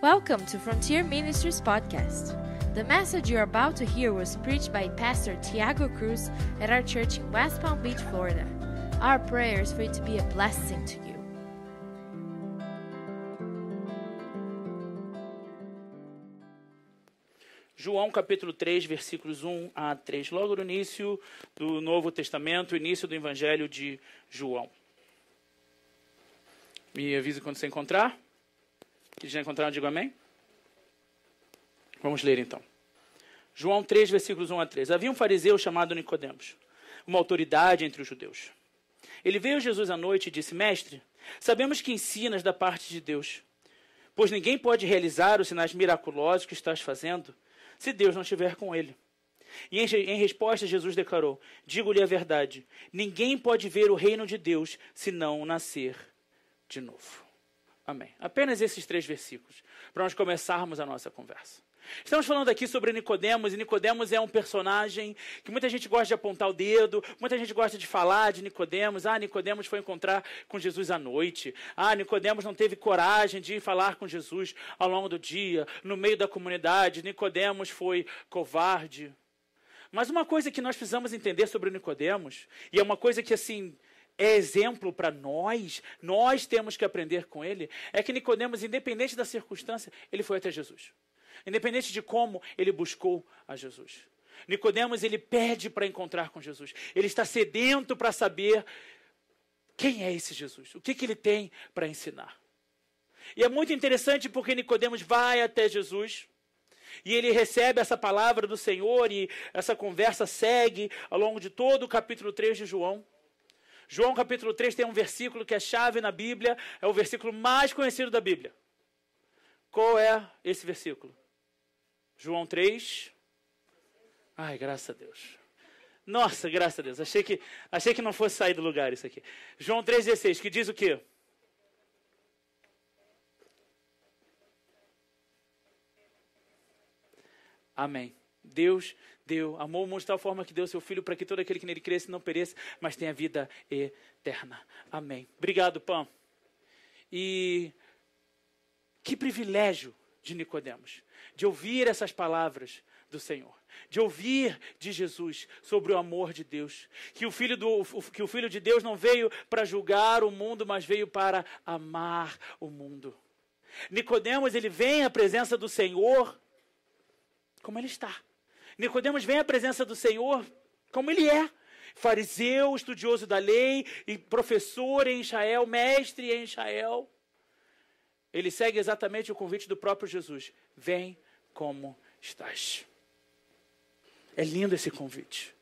Welcome to Frontier Ministries podcast. The message you're about to hear was preached by Pastor Tiago Cruz at our church in West Palm Beach, Florida. Our prayer is for it to be a blessing to you. João capítulo 3, versículos 1 a 3, logo no início do Novo Testamento, início do Evangelho de João. Me avise quando você encontrar. Se já encontraram, digo amém. Vamos ler então. João 3, versículos 1 a 3. Havia um fariseu chamado Nicodemos, uma autoridade entre os judeus. Ele veio a Jesus à noite e disse: Mestre, sabemos que ensinas da parte de Deus, pois ninguém pode realizar os sinais miraculosos que estás fazendo se Deus não estiver com ele. E em resposta, Jesus declarou: digo-lhe a verdade, ninguém pode ver o reino de Deus se não nascer de novo. Amém. Apenas esses 3 versículos, para nós começarmos a nossa conversa. Estamos falando aqui sobre Nicodemos, e Nicodemos é um personagem que muita gente gosta de apontar o dedo, muita gente gosta de falar de Nicodemos. Nicodemos foi encontrar com Jesus à noite. Nicodemos não teve coragem de falar com Jesus ao longo do dia, no meio da comunidade. Nicodemos foi covarde. Mas uma coisa que nós precisamos entender sobre Nicodemos, e é uma coisa que assim é exemplo para nós temos que aprender com ele, é que Nicodemos, independente da circunstância, ele foi até Jesus. Independente de como ele buscou a Jesus. Nicodemos, ele pede para encontrar com Jesus. Ele está sedento para saber quem é esse Jesus, o que ele tem para ensinar. E é muito interessante porque Nicodemos vai até Jesus e ele recebe essa palavra do Senhor, e essa conversa segue ao longo de todo o capítulo 3 de João. João capítulo 3 tem um versículo que é chave na Bíblia, é o versículo mais conhecido da Bíblia. Qual é esse versículo? João 3. Ai, graças a Deus. Nossa, graças a Deus. Achei que não fosse sair do lugar isso aqui. João 3,16, que diz o quê? Amém. Deus amou o mundo de tal forma que deu seu Filho para que todo aquele que nele cresça não pereça, mas tenha vida eterna. Amém. Obrigado, Pam. E que privilégio de Nicodemos, de ouvir essas palavras do Senhor, de ouvir de Jesus sobre o amor de Deus, que o Filho de Deus não veio para julgar o mundo, mas veio para amar o mundo. Nicodemos, ele vem à presença do Senhor como ele está. Nicodemos vem à presença do Senhor como ele é. Fariseu, estudioso da lei, e professor em Israel, mestre em Israel. Ele segue exatamente o convite do próprio Jesus. Vem como estás. É lindo esse convite.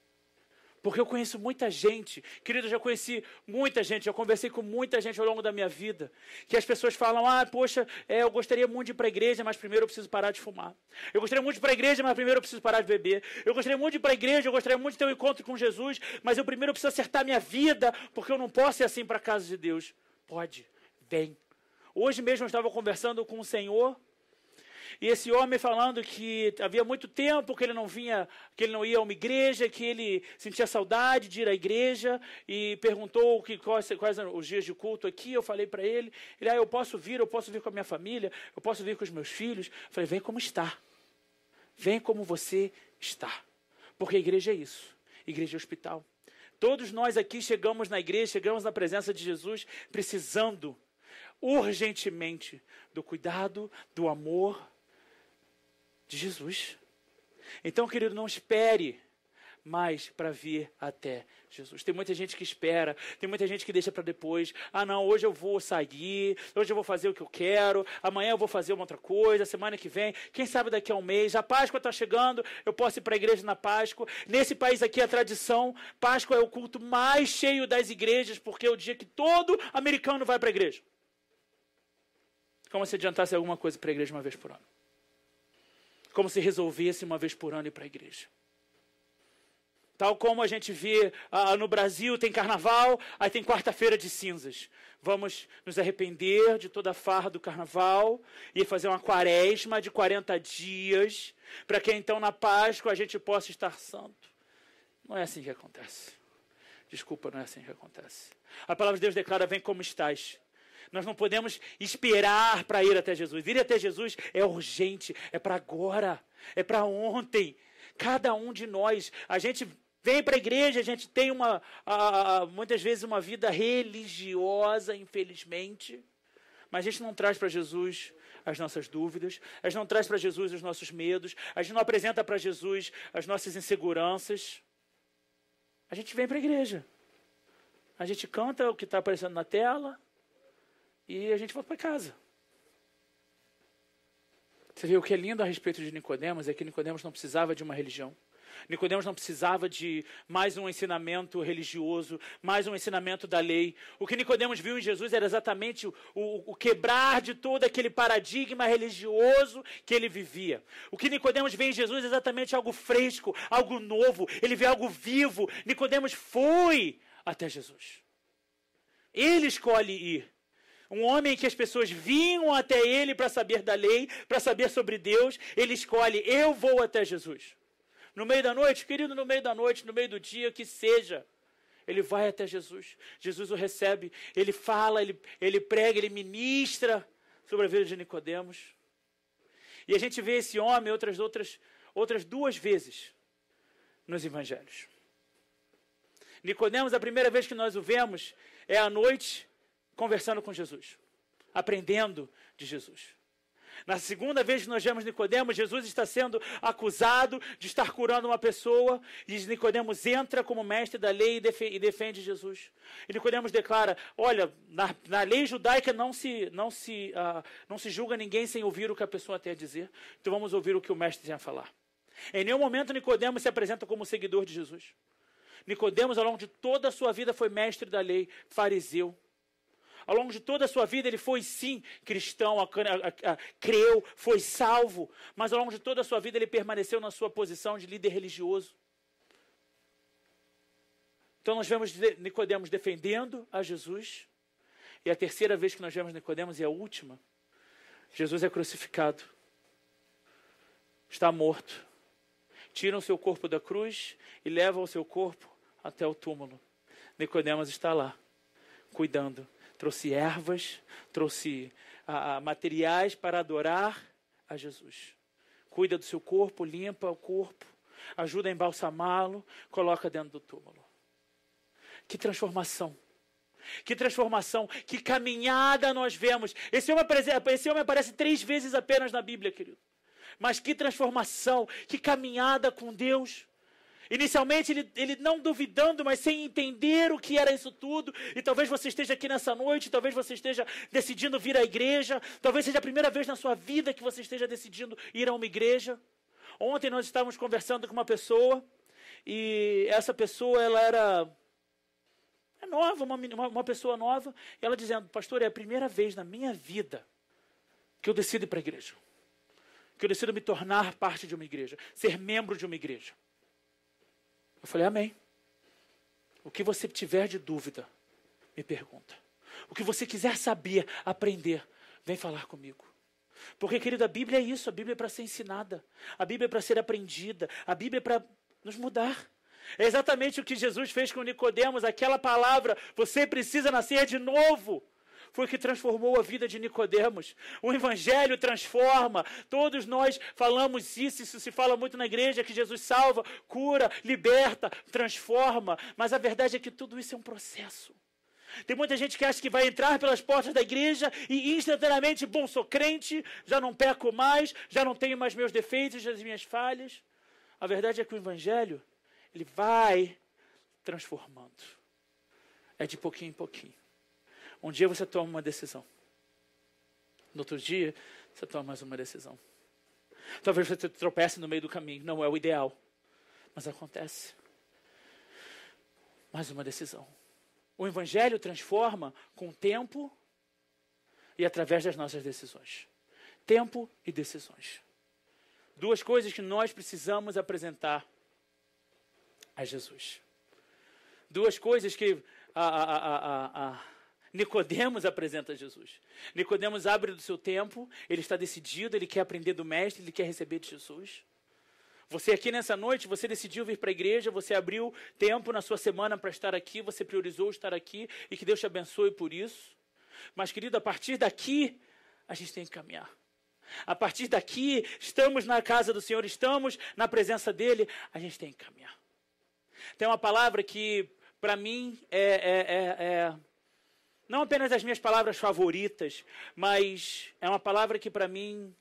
Porque eu conheço muita gente, querido, eu já conheci muita gente, já conversei com muita gente ao longo da minha vida, que as pessoas falam: poxa, eu gostaria muito de ir para a igreja, mas primeiro eu preciso parar de fumar. Eu gostaria muito de ir para a igreja, mas primeiro eu preciso parar de beber. Eu gostaria muito de ir para a igreja, eu gostaria muito de ter um encontro com Jesus, mas eu primeiro preciso acertar minha vida, porque eu não posso ir assim para a casa de Deus. Pode, vem. Hoje mesmo eu estava conversando com o Senhor, e esse homem falando que havia muito tempo que ele não vinha, que ele não ia a uma igreja, que ele sentia saudade de ir à igreja, e perguntou quais eram os dias de culto aqui. Eu falei para ele, eu posso vir com a minha família, eu posso vir com os meus filhos. Eu falei: vem como está, vem como você está, porque a igreja é isso, igreja é hospital. Todos nós aqui chegamos na igreja, chegamos na presença de Jesus, precisando urgentemente do cuidado, do amor de Jesus. Então, querido, não espere mais para vir até Jesus. Tem muita gente que espera, tem muita gente que deixa para depois. Não, hoje eu vou sair, hoje eu vou fazer o que eu quero, amanhã eu vou fazer uma outra coisa, semana que vem, quem sabe daqui a um mês. A Páscoa está chegando, eu posso ir para a igreja na Páscoa. Nesse país aqui, a tradição, Páscoa é o culto mais cheio das igrejas, porque é o dia que todo americano vai para a igreja. Como se adiantasse alguma coisa para a igreja uma vez por ano. Como se resolvesse uma vez por ano ir para a igreja. Tal como a gente vê no Brasil, tem carnaval, aí tem quarta-feira de cinzas. Vamos nos arrepender de toda a farra do carnaval e fazer uma quaresma de 40 dias, para que então na Páscoa a gente possa estar santo. Não é assim que acontece. Desculpa, não é assim que acontece. A palavra de Deus declara: vem como estás. Nós não podemos esperar para ir até Jesus. Ir até Jesus é urgente, é para agora, é para ontem. Cada um de nós, a gente vem para a igreja, a gente tem muitas vezes uma vida religiosa, infelizmente, mas a gente não traz para Jesus as nossas dúvidas, a gente não traz para Jesus os nossos medos, a gente não apresenta para Jesus as nossas inseguranças. A gente vem para a igreja, a gente canta o que está aparecendo na tela e a gente volta para casa. Você vê o que é lindo a respeito de Nicodemos, é que Nicodemos não precisava de uma religião. Nicodemos não precisava de mais um ensinamento religioso, mais um ensinamento da lei. O que Nicodemos viu em Jesus era exatamente o quebrar de todo aquele paradigma religioso que ele vivia. O que Nicodemos vê em Jesus é exatamente algo fresco, algo novo. Ele vê algo vivo. Nicodemos foi até Jesus. Ele escolhe ir. Um homem que as pessoas vinham até ele para saber da lei, para saber sobre Deus, ele escolhe, eu vou até Jesus. No meio da noite, querido, no meio da noite, no meio do dia, que seja, ele vai até Jesus. Jesus o recebe, ele fala, ele prega, ele ministra sobre a vida de Nicodemos. E a gente vê esse homem outras duas vezes nos evangelhos. Nicodemos, a primeira vez que nós o vemos, é à noite, conversando com Jesus, aprendendo de Jesus. Na segunda vez que nós vemos Nicodemos, Jesus está sendo acusado de estar curando uma pessoa, e Nicodemos entra como mestre da lei e defende Jesus. E Nicodemos declara, olha, na lei judaica não se julga ninguém sem ouvir o que a pessoa tem a dizer, então vamos ouvir o que o mestre tem a falar. Em nenhum momento Nicodemos se apresenta como seguidor de Jesus. Nicodemos, ao longo de toda a sua vida, foi mestre da lei, fariseu. Ao longo de toda a sua vida, ele foi, sim, cristão, creu, foi salvo. Mas ao longo de toda a sua vida, ele permaneceu na sua posição de líder religioso. Então nós vemos Nicodemos defendendo a Jesus. E a terceira vez que nós vemos Nicodemos, e a última, Jesus é crucificado. Está morto. Tiram o seu corpo da cruz e levam o seu corpo até o túmulo. Nicodemos está lá, cuidando. Trouxe ervas, trouxe materiais para adorar a Jesus. Cuida do seu corpo, limpa o corpo, ajuda a embalsamá-lo, coloca dentro do túmulo. Que transformação! Que transformação, que caminhada nós vemos. Esse homem aparece 3 vezes apenas na Bíblia, querido. Mas que transformação, que caminhada com Deus. Inicialmente ele não duvidando, mas sem entender o que era isso tudo. E talvez você esteja aqui nessa noite, talvez você esteja decidindo vir à igreja. Talvez seja a primeira vez na sua vida que você esteja decidindo ir a uma igreja. Ontem nós estávamos conversando com uma pessoa, e essa pessoa ela era nova, uma pessoa nova, e ela dizendo, pastor, é a primeira vez na minha vida que eu decido ir para a igreja. Que eu decido me tornar parte de uma igreja, ser membro de uma igreja. Eu falei, amém. O que você tiver de dúvida, me pergunta. O que você quiser saber, aprender, vem falar comigo. Porque, querido, a Bíblia é isso. A Bíblia é para ser ensinada. A Bíblia é para ser aprendida. A Bíblia é para nos mudar. É exatamente o que Jesus fez com Nicodemos. Aquela palavra, você precisa nascer de novo. Foi o que transformou a vida de Nicodemos. O Evangelho transforma. Todos nós falamos isso se fala muito na igreja, que Jesus salva, cura, liberta, transforma. Mas a verdade é que tudo isso é um processo. Tem muita gente que acha que vai entrar pelas portas da igreja e instantaneamente, bom, sou crente, já não peco mais, já não tenho mais meus defeitos, as minhas falhas. A verdade é que o Evangelho, ele vai transformando. É de pouquinho em pouquinho. Um dia você toma uma decisão. No outro dia, você toma mais uma decisão. Talvez você tropece no meio do caminho. Não é o ideal. Mas acontece. Mais uma decisão. O Evangelho transforma com tempo e através das nossas decisões. Tempo e decisões. 2 coisas que nós precisamos apresentar a Jesus. 2 coisas que Nicodemos apresenta a Jesus. Nicodemos abre do seu tempo, ele está decidido, ele quer aprender do mestre, ele quer receber de Jesus. Você aqui nessa noite, você decidiu vir para a igreja, você abriu tempo na sua semana para estar aqui, você priorizou estar aqui e que Deus te abençoe por isso. Mas, querido, a partir daqui, a gente tem que caminhar. A partir daqui, estamos na casa do Senhor, estamos na presença dEle, a gente tem que caminhar. Tem uma palavra que, para mim, não apenas as minhas palavras favoritas, mas é uma palavra que, para mim,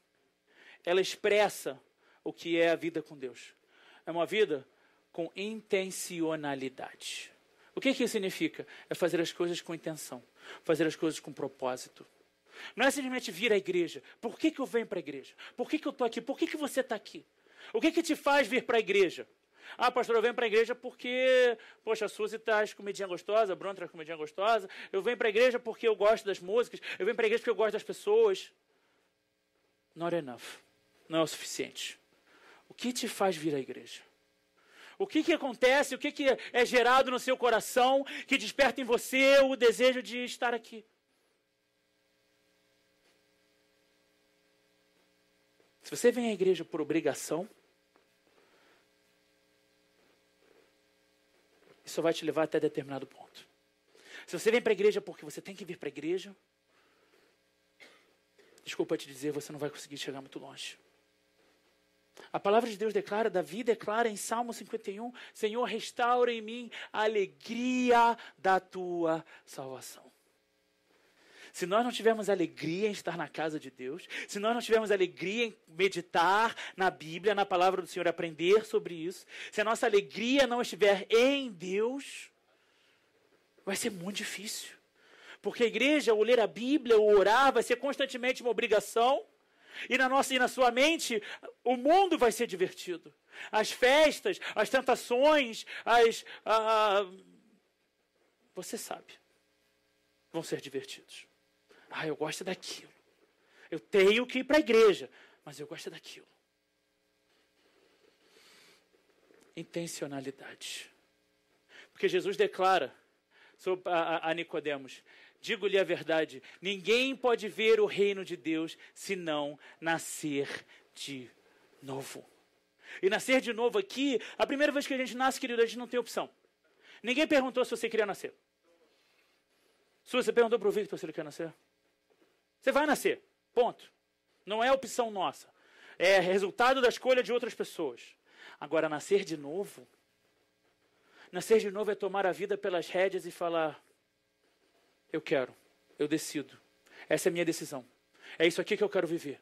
ela expressa o que é a vida com Deus. É uma vida com intencionalidade. O que isso significa? É fazer as coisas com intenção, fazer as coisas com propósito. Não é simplesmente vir à igreja. Por que eu venho para a igreja? Por que eu estou aqui? Por que você está aqui? O que te faz vir para a igreja? Ah, pastor, eu venho para a igreja porque, poxa, a Suzy traz comidinha gostosa, a Bruno traz comidinha gostosa. Eu venho para a igreja porque eu gosto das músicas. Eu venho para a igreja porque eu gosto das pessoas. Not enough. Não é o suficiente. O que te faz vir à igreja? O que acontece, o que é gerado no seu coração, que desperta em você o desejo de estar aqui? Se você vem à igreja por obrigação, isso vai te levar até determinado ponto. Se você vem para a igreja porque você tem que vir para a igreja, desculpa te dizer, você não vai conseguir chegar muito longe. A palavra de Deus declara, Davi declara em Salmo 51, Senhor, restaura em mim a alegria da tua salvação. Se nós não tivermos alegria em estar na casa de Deus, se nós não tivermos alegria em meditar na Bíblia, na palavra do Senhor, aprender sobre isso, se a nossa alegria não estiver em Deus, vai ser muito difícil. Porque a igreja, ou ler a Bíblia, ou orar, vai ser constantemente uma obrigação. E na sua mente, o mundo vai ser divertido. As festas, as tentações, você sabe, vão ser divertidos. Ah, eu gosto daquilo. Eu tenho que ir para a igreja, mas eu gosto daquilo. Intencionalidade. Porque Jesus declara a Nicodemos, digo-lhe a verdade, ninguém pode ver o reino de Deus se não nascer de novo. E nascer de novo aqui, a primeira vez que a gente nasce, querido, a gente não tem opção. Ninguém perguntou se você queria nascer. Se você perguntou para o Victor se ele quer nascer. Você vai nascer, ponto. Não é opção nossa. É resultado da escolha de outras pessoas. Agora, nascer de novo é tomar a vida pelas rédeas e falar, eu quero, eu decido. Essa é a minha decisão. É isso aqui que eu quero viver.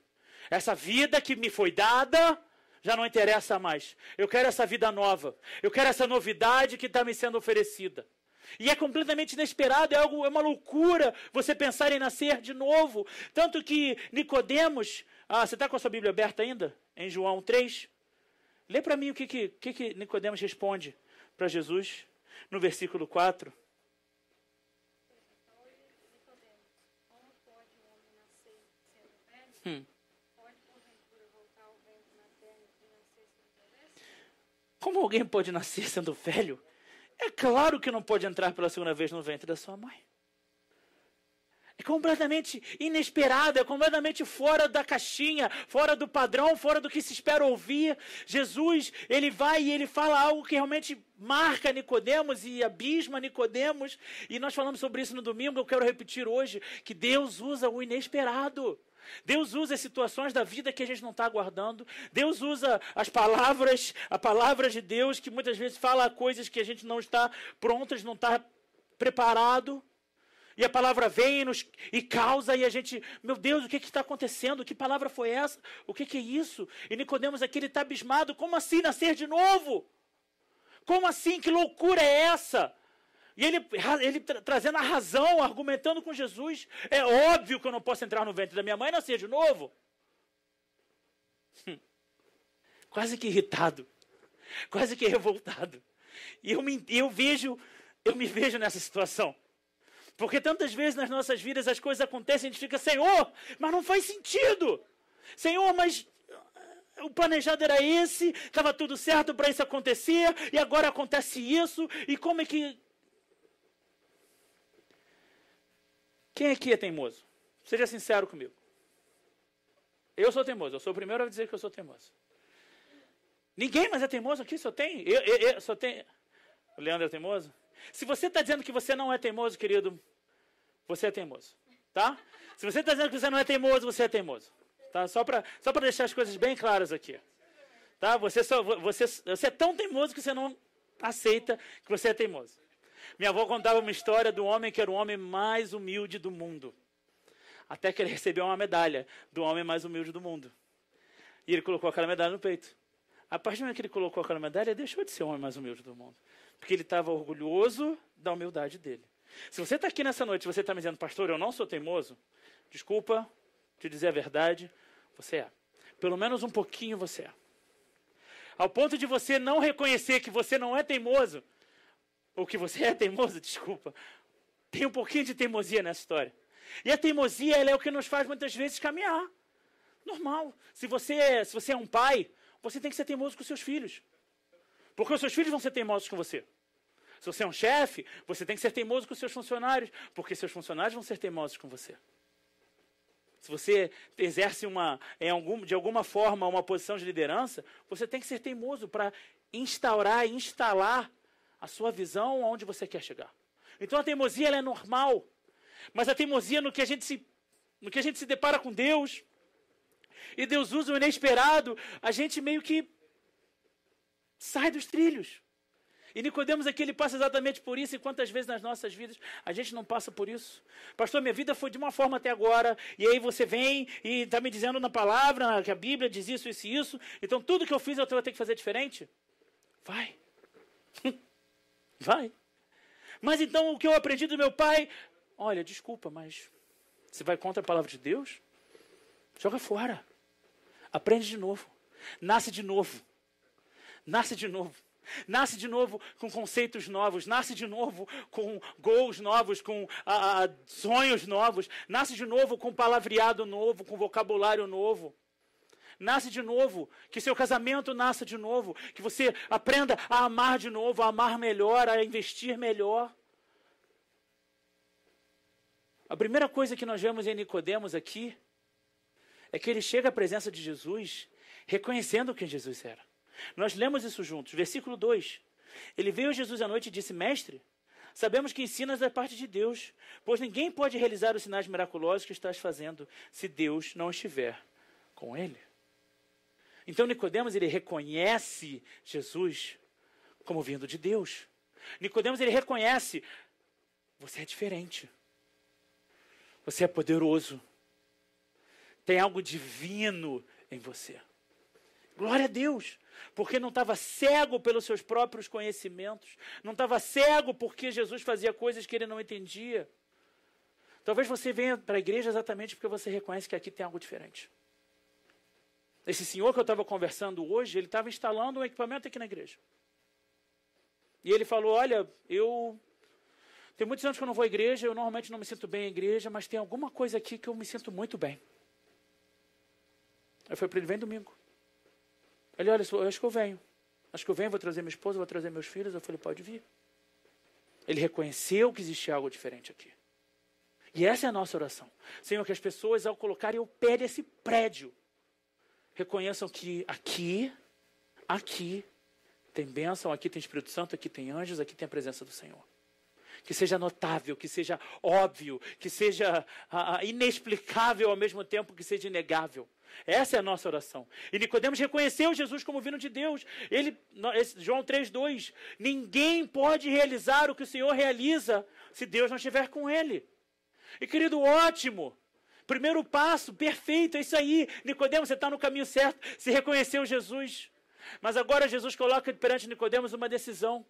Essa vida que me foi dada já não interessa mais. Eu quero essa vida nova. Eu quero essa novidade que está me sendo oferecida. E é completamente inesperado, é uma licura você pensar em nascer de novo. Tanto que Nicodemos, você está com a sua Bíblia aberta ainda? Em João 3? Lê para mim o que Nicodemos responde para Jesus no versículo 4. Como alguém pode nascer sendo velho? É claro que não pode entrar pela segunda vez no ventre da sua mãe. É completamente inesperado, é completamente fora da caixinha, fora do padrão, fora do que se espera ouvir. Jesus, ele vai e ele fala algo que realmente marca Nicodemos e abisma Nicodemos. E nós falamos sobre isso no domingo, eu quero repetir hoje, que Deus usa o inesperado. Deus usa as situações da vida que a gente não está aguardando. Deus usa a palavra de Deus, que muitas vezes fala coisas que a gente não está pronto, não está preparado. E a palavra vem e causa, e a gente, meu Deus, o que está acontecendo? Que palavra foi essa? O que é isso? E Nicodemos aqui, ele está abismado. Como assim nascer de novo? Como assim? Que loucura é essa? E ele trazendo a razão, argumentando com Jesus. É óbvio que eu não posso entrar no ventre da minha mãe e nascer de novo. Quase que irritado. Quase que revoltado. E eu me vejo nessa situação. Porque tantas vezes nas nossas vidas as coisas acontecem e a gente fica, Senhor, mas não faz sentido. Senhor, mas o planejado era esse, estava tudo certo para isso acontecer, e agora acontece isso, e como é que... Quem aqui é teimoso? Seja sincero comigo. Eu sou teimoso, eu sou o primeiro a dizer que eu sou teimoso. Ninguém mais é teimoso aqui, só tem. Eu só tenho. O Leandro é teimoso? Se você está dizendo que você não é teimoso, querido, você é teimoso. tá? Se você está dizendo que você não é teimoso, você é teimoso. Tá? Só para deixar as coisas bem claras aqui. Tá? Você é tão teimoso que você não aceita que você é teimoso. Minha avó contava uma história do homem que era o homem mais humilde do mundo. Até que ele recebeu uma medalha do homem mais humilde do mundo. E ele colocou aquela medalha no peito. A partir do momento que ele colocou aquela medalha, ele deixou de ser o homem mais humilde do mundo. Porque ele estava orgulhoso da humildade dele. Se você está aqui nessa noite e você está me dizendo, pastor, eu não sou teimoso, desculpa te dizer a verdade, você é. Pelo menos um pouquinho você é. Ao ponto de você não reconhecer que você não é teimoso, ou que você é teimoso, desculpa, tem um pouquinho de teimosia nessa história. E a teimosia, ela é o que nos faz muitas vezes caminhar. Normal. Se você é um pai, você tem que ser teimoso com os seus filhos. Porque os seus filhos vão ser teimosos com você. Se você é um chefe, você tem que ser teimoso com os seus funcionários, porque seus funcionários vão ser teimosos com você. Se você exerce de alguma forma uma posição de liderança, você tem que ser teimoso para instaurar e instalar a sua visão aonde você quer chegar. Então a teimosia ela é normal, mas a teimosia no que a gente se depara com Deus, e Deus usa o inesperado, a gente meio que sai dos trilhos. E Nicodemos aqui, ele passa exatamente por isso, e quantas vezes nas nossas vidas a gente não passa por isso? Pastor, minha vida foi de uma forma até agora, e aí você vem e está me dizendo na palavra que a Bíblia diz isso, isso e isso, então tudo que eu fiz eu vou ter que fazer diferente? Vai. Vai. Mas então o que eu aprendi do meu pai, olha, desculpa, mas você vai contra a palavra de Deus? Joga fora. Aprende de novo. Nasce de novo. Nasce de novo. Nasce de novo com conceitos novos, nasce de novo com goals novos, com sonhos novos, nasce de novo com palavreado novo, com vocabulário novo. Nasce de novo, que seu casamento nasça de novo, que você aprenda a amar de novo, a amar melhor, a investir melhor. A primeira coisa que nós vemos em Nicodemos aqui é que ele chega à presença de Jesus reconhecendo quem Jesus era. Nós lemos isso juntos. Versículo 2. Ele veio a Jesus à noite e disse, mestre, sabemos que ensinas da parte de Deus, pois ninguém pode realizar os sinais miraculosos que estás fazendo se Deus não estiver com ele. Então Nicodemos, ele reconhece Jesus como vindo de Deus. Nicodemos, ele reconhece, você é diferente. Você é poderoso. Tem algo divino em você. Glória a Deus, porque não estava cego pelos seus próprios conhecimentos, não estava cego porque Jesus fazia coisas que ele não entendia. Talvez você venha para a igreja exatamente porque você reconhece que aqui tem algo diferente. Esse senhor que eu estava conversando hoje, ele estava instalando um equipamento aqui na igreja. E ele falou, olha, tem muitos anos que eu não vou à igreja, eu normalmente não me sinto bem em igreja, mas tem alguma coisa aqui que eu me sinto muito bem. Eu falei para ele, vem domingo. Ele, olha, eu acho que eu venho. Acho que eu venho, vou trazer minha esposa, vou trazer meus filhos. Eu falei, pode vir. Ele reconheceu que existia algo diferente aqui. E essa é a nossa oração. Senhor, que as pessoas, ao colocarem o pé desse prédio, reconheçam que aqui tem bênção, aqui tem Espírito Santo, aqui tem anjos, aqui tem a presença do Senhor. Que seja notável, que seja óbvio, que seja inexplicável ao mesmo tempo que seja inegável. Essa é a nossa oração. E Nicodemos reconheceu Jesus como vindo de Deus. João 3,2, ninguém pode realizar o que o Senhor realiza se Deus não estiver com ele. E querido, ótimo. Primeiro passo, perfeito, é isso aí. Nicodemos, você está no caminho certo. Se reconheceu Jesus. Mas agora Jesus coloca perante Nicodemos uma decisão.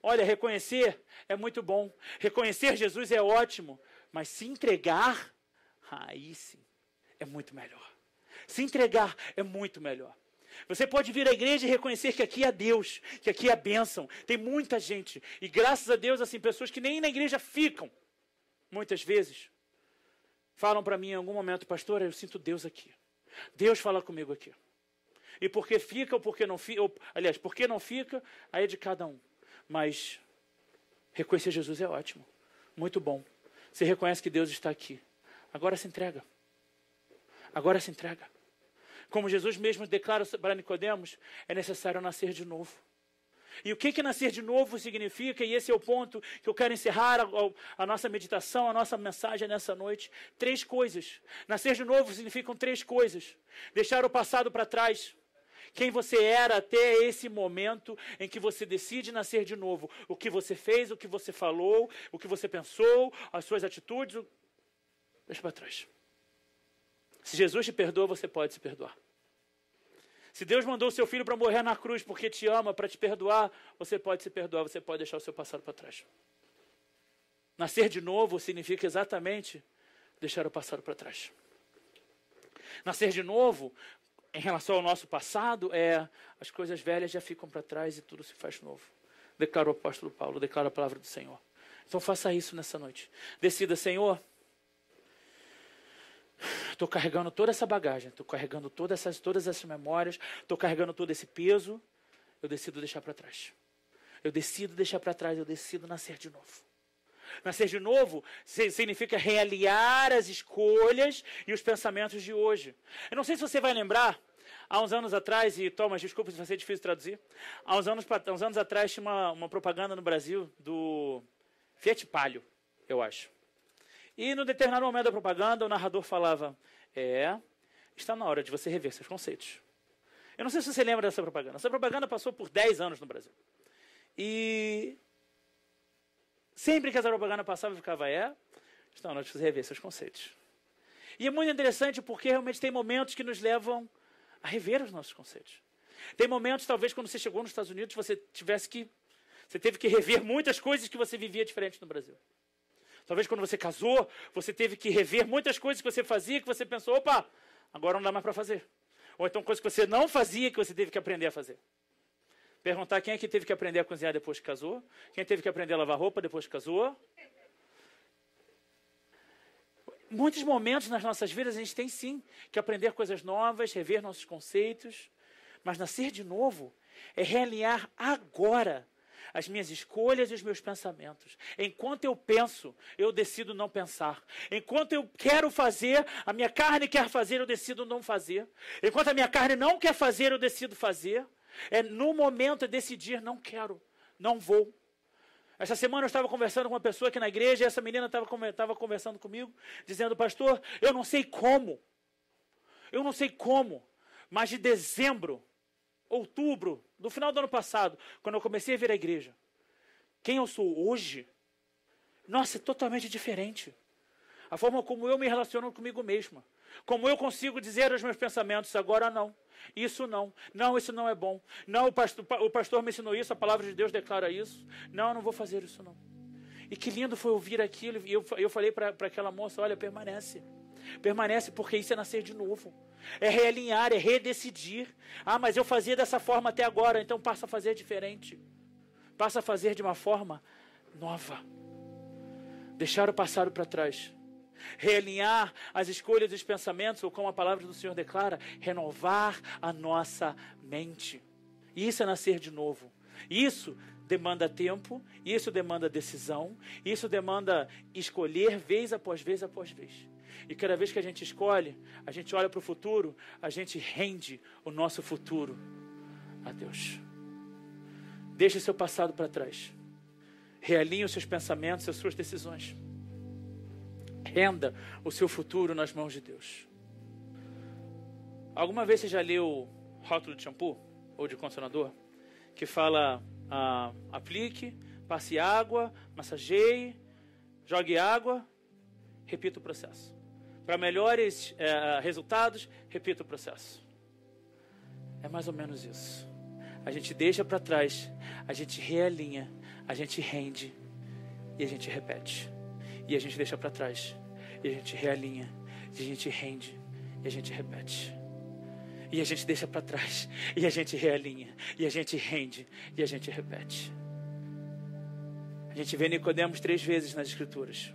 Olha, reconhecer é muito bom. Reconhecer Jesus é ótimo. Mas se entregar, aí sim, é muito melhor. Se entregar é muito melhor. Você pode vir à igreja e reconhecer que aqui é Deus, que aqui é a bênção. Tem muita gente. E graças a Deus, assim, pessoas que nem na igreja ficam, muitas vezes, falam para mim em algum momento, pastor, eu sinto Deus aqui. Deus fala comigo aqui. E porque fica ou porque não fica, aliás, porque não fica, aí é de cada um. Mas reconhecer Jesus é ótimo. Muito bom. Você reconhece que Deus está aqui. Agora se entrega. Agora se entrega. Como Jesus mesmo declara para Nicodemos, é necessário nascer de novo. E o que nascer de novo significa? E esse é o ponto que eu quero encerrar a nossa meditação, a nossa mensagem nessa noite. 3 coisas. Nascer de novo significam 3 coisas. Deixar o passado para trás. Quem você era até esse momento em que você decide nascer de novo. O que você fez, o que você falou, o que você pensou, as suas atitudes. Deixa para trás. Se Jesus te perdoa, você pode se perdoar. Se Deus mandou o seu filho para morrer na cruz porque te ama, para te perdoar, você pode se perdoar, você pode deixar o seu passado para trás. Nascer de novo significa exatamente deixar o passado para trás. Nascer de novo, em relação ao nosso passado, as coisas velhas já ficam para trás e tudo se faz novo. Declara o apóstolo Paulo, declara a palavra do Senhor. Então faça isso nessa noite. Decida, Senhor, estou carregando toda essa bagagem, estou carregando todas essas memórias, estou carregando todo esse peso, eu decido deixar para trás. Eu decido deixar para trás, eu decido nascer de novo. Nascer de novo significa realinhar as escolhas e os pensamentos de hoje. Eu não sei se você vai lembrar, há uns anos atrás, e Thomas, desculpa se vai ser difícil traduzir, há uns anos atrás tinha uma propaganda no Brasil do Fiat Palio, eu acho. E no determinado momento da propaganda, o narrador falava, está na hora de você rever seus conceitos. Eu não sei se você lembra dessa propaganda. Essa propaganda passou por 10 anos no Brasil. E sempre que essa propaganda passava, eu ficava, está na hora de você rever seus conceitos. E é muito interessante porque realmente tem momentos que nos levam a rever os nossos conceitos. Tem momentos, talvez, quando você chegou nos Estados Unidos, você teve que rever muitas coisas que você vivia diferente no Brasil. Talvez quando você casou, você teve que rever muitas coisas que você fazia, que você pensou, opa, agora não dá mais para fazer. Ou então coisas que você não fazia, que você teve que aprender a fazer. Perguntar quem é que teve que aprender a cozinhar depois que casou, quem teve que aprender a lavar roupa depois que casou. Muitos momentos nas nossas vidas a gente tem sim que aprender coisas novas, rever nossos conceitos, mas nascer de novo é realinhar agora as minhas escolhas e os meus pensamentos. Enquanto eu penso, eu decido não pensar. Enquanto eu quero fazer, a minha carne quer fazer, eu decido não fazer. Enquanto a minha carne não quer fazer, eu decido fazer. No momento de decidir, não quero, não vou. Essa semana eu estava conversando com uma pessoa aqui na igreja, e essa menina estava conversando comigo, dizendo, pastor, eu não sei como, mas de dezembro, outubro, no final do ano passado, quando eu comecei a vir à igreja, quem eu sou hoje, nossa, é totalmente diferente. A forma como eu me relaciono comigo mesma, como eu consigo dizer aos meus pensamentos, agora não, isso não, isso não é bom, não, o pastor me ensinou isso, a palavra de Deus declara isso, não, eu não vou fazer isso não. E que lindo foi ouvir aquilo, e eu falei para aquela moça, olha, permanece porque isso é nascer de novo, é realinhar, é redecidir. Mas eu fazia dessa forma até agora, então passa a fazer diferente, passa a fazer de uma forma nova, deixar o passado para trás, realinhar as escolhas e os pensamentos, ou como a palavra do Senhor declara, renovar a nossa mente. Isso é nascer de novo. Isso demanda tempo, isso demanda decisão, isso demanda escolher vez após vez após vez. E cada vez que a gente escolhe, a gente olha para o futuro, a gente rende o nosso futuro a Deus. Deixe seu passado para trás. Realinhe os seus pensamentos, as suas decisões. Renda o seu futuro nas mãos de Deus. Alguma vez você já leu rótulo de shampoo ou de condicionador que fala aplique, passe água, massageie, jogue água, repita o processo. Para melhores resultados, repita o processo. É mais ou menos isso. A gente deixa para trás, a gente realinha, a gente rende e a gente repete. E a gente deixa para trás, e a gente realinha, e a gente rende, e a gente repete. E a gente deixa para trás, e a gente realinha, e a gente rende, e a gente repete. A gente vê Nicodemos 3 vezes nas Escrituras.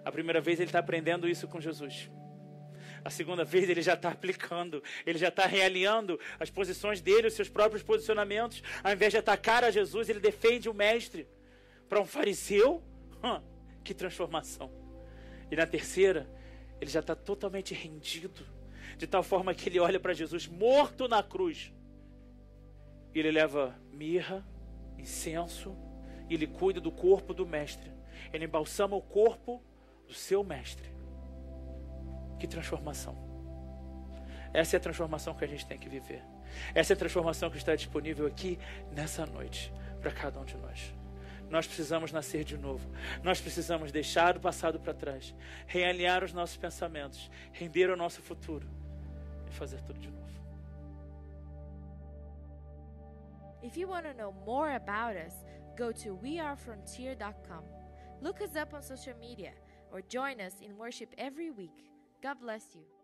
A primeira vez ele está aprendendo isso com Jesus. A segunda vez ele já está aplicando, ele já está realinhando as posições dele, os seus próprios posicionamentos. Ao invés de atacar a Jesus, ele defende o mestre. Para um fariseu, que transformação. E na terceira, ele já está totalmente rendido, de tal forma que ele olha para Jesus morto na cruz. E ele leva mirra, incenso e ele cuida do corpo do mestre. Ele embalsama o corpo do seu mestre. Que transformação. Essa é a transformação que a gente tem que viver. Essa é a transformação que está disponível aqui nessa noite para cada um de nós. Nós precisamos nascer de novo. Nós precisamos deixar o passado para trás, realinhar os nossos pensamentos, render o nosso futuro e fazer tudo de novo. If you want to know more about us, go to wearefrontier.com. Look us up on social media or join us in worship every week. God bless you.